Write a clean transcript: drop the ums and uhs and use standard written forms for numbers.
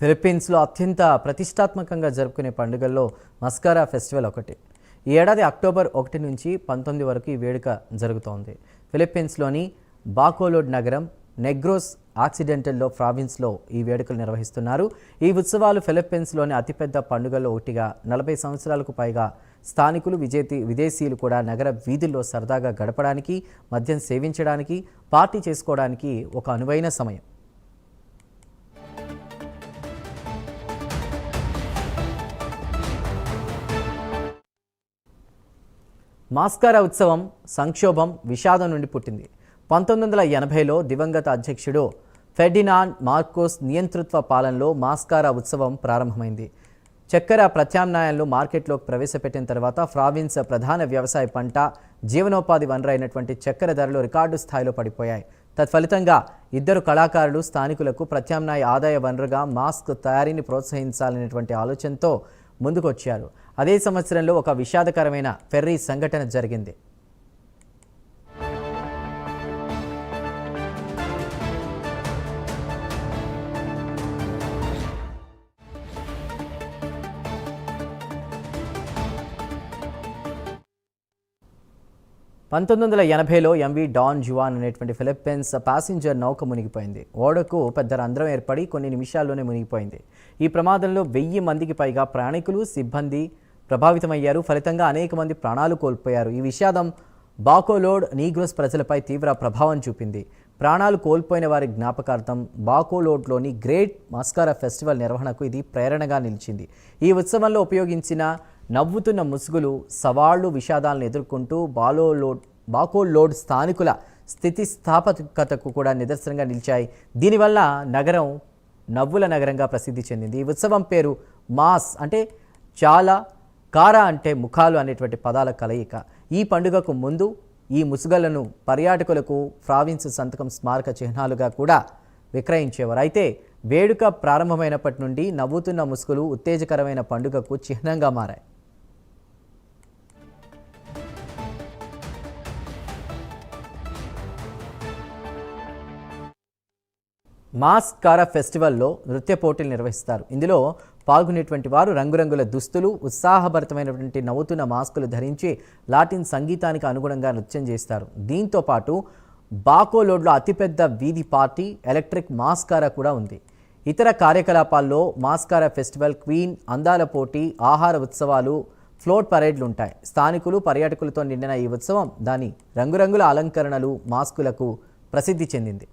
ఫిలిప్పీన్స్లో అత్యంత ప్రతిష్టాత్మకంగా జరుపుకునే పండుగల్లో మస్కారా ఫెస్టివల్ ఒకటి. ఈ ఏడాది అక్టోబర్ 1 నుంచి 19 వరకు ఈ వేడుక జరుగుతోంది. ఫిలిప్పీన్స్లోని బాకోలోడ్ నగరం నెగ్రోస్ ఆక్సిడెంటల్లో ప్రావిన్స్లో ఈ వేడుకలు నిర్వహిస్తున్నారు. ఈ ఉత్సవాలు ఫిలిప్పీన్స్లోని అతిపెద్ద పండుగల్లో ఒకటిగా 40 సంవత్సరాలకు పైగా స్థానికులు విదేశీయులు కూడా నగర వీధుల్లో సరదాగా గడపడానికి, మద్యం సేవించడానికి, పార్టీ చేసుకోవడానికి ఒక అనువైన సమయం. మాస్కారా ఉత్సవం సంక్షోభం, విషాదం నుండి పుట్టింది. 1980లో దివంగత అధ్యక్షుడు ఫెర్డినాండ్ మార్కోస్ నియంతృత్వ పాలనలో మాస్కారా ఉత్సవం ప్రారంభమైంది. చక్కెర ప్రత్యామ్నాయాలను మార్కెట్లోకి ప్రవేశపెట్టిన తర్వాత ప్రావిన్స్ ప్రధాన వ్యవసాయ పంట, జీవనోపాధి వనరైనటువంటి చక్కెర ధరలు రికార్డు స్థాయిలో పడిపోయాయి. తత్ఫలితంగా ఇద్దరు కళాకారులు స్థానికులకు ప్రత్యామ్నాయ ఆదాయ వనరుగా మాస్క్ తయారీని ప్రోత్సహించాలనేటువంటి ఆలోచనతో ముందుకొచ్చారు. అదే సంవత్సరంలో ఒక విషాదకరమైన ఫెర్రీ సంఘటన జరిగింది. లో ఎంవి డాన్ జువాన్ అనేటువంటి ఫిలిప్పీన్స్ ప్యాసింజర్ నౌక మునిగిపోయింది. ఓడకు పెద్ద రంధ్రం ఏర్పడి కొన్ని నిమిషాల్లోనే మునిగిపోయింది. ఈ ప్రమాదంలో 1000 మందికి పైగా ప్రయాణికులు, సిబ్బంది ప్రభావితమయ్యారు. ఫలితంగా అనేక మంది ప్రాణాలు కోల్పోయారు. ఈ విషాదం బాకోలోడ్ నీగ్రోస్ ప్రజలపై తీవ్ర ప్రభావం చూపింది. ప్రాణాలు కోల్పోయిన వారి జ్ఞాపకార్థం బాకోలోడ్లోని గ్రేట్ మాస్కారా ఫెస్టివల్ నిర్వహణకు ఇది ప్రేరణగా నిలిచింది. ఈ ఉత్సవంలో ఉపయోగించిన నవ్వుతున్న ముసుగులు, సవాళ్లు, విషాదాలను ఎదుర్కొంటూ బాకోలోడ్ స్థానికుల స్థితిస్థాపకతకు కూడా నిదర్శనంగా నిలిచాయి. దీనివల్ల నగరం నవ్వుల నగరంగా ప్రసిద్ధి చెందింది. ఈ ఉత్సవం పేరు మాస్ అంటే చాలా, కారా అంటే ముఖాలు అనేటువంటి పదాల కలయిక. ఈ పండుగకు ముందు ఈ ముసుగలను పర్యాటకులకు ప్రావిన్స్ సంతకం స్మారక చిహ్నాలుగా కూడా విక్రయించేవారు. అయితే వేడుక ప్రారంభమైనప్పటి నుండి నవ్వుతున్న ముసుగులు ఉత్తేజకరమైన పండుగకు చిహ్నంగా మారాయి. మాస్కారా ఫెస్టివల్లో నృత్య పోటీలు నిర్వహిస్తారు. ఇందులో పాల్గొనేటువంటి వారు రంగురంగుల దుస్తులు, ఉత్సాహభరితమైనటువంటి నవ్వుతున్న మాస్కులు ధరించి లాటిన్ సంగీతానికి అనుగుణంగా నృత్యం చేస్తారు. దీంతో పాటు బాకోలోడ్లో అతిపెద్ద వీధి పార్టీ ఎలక్ట్రిక్ మాస్కారా కూడా ఉంది. ఇతర కార్యకలాపాల్లో మాస్కారా ఫెస్టివల్, క్వీన్, అందాల పోటీ, ఆహార ఉత్సవాలు, ఫ్లోట్ పరేడ్లు ఉంటాయి. స్థానికులు, పర్యాటకులతో నిండిన ఈ ఉత్సవం దాని రంగురంగుల అలంకరణలు, మాస్కులకు ప్రసిద్ధి చెందింది.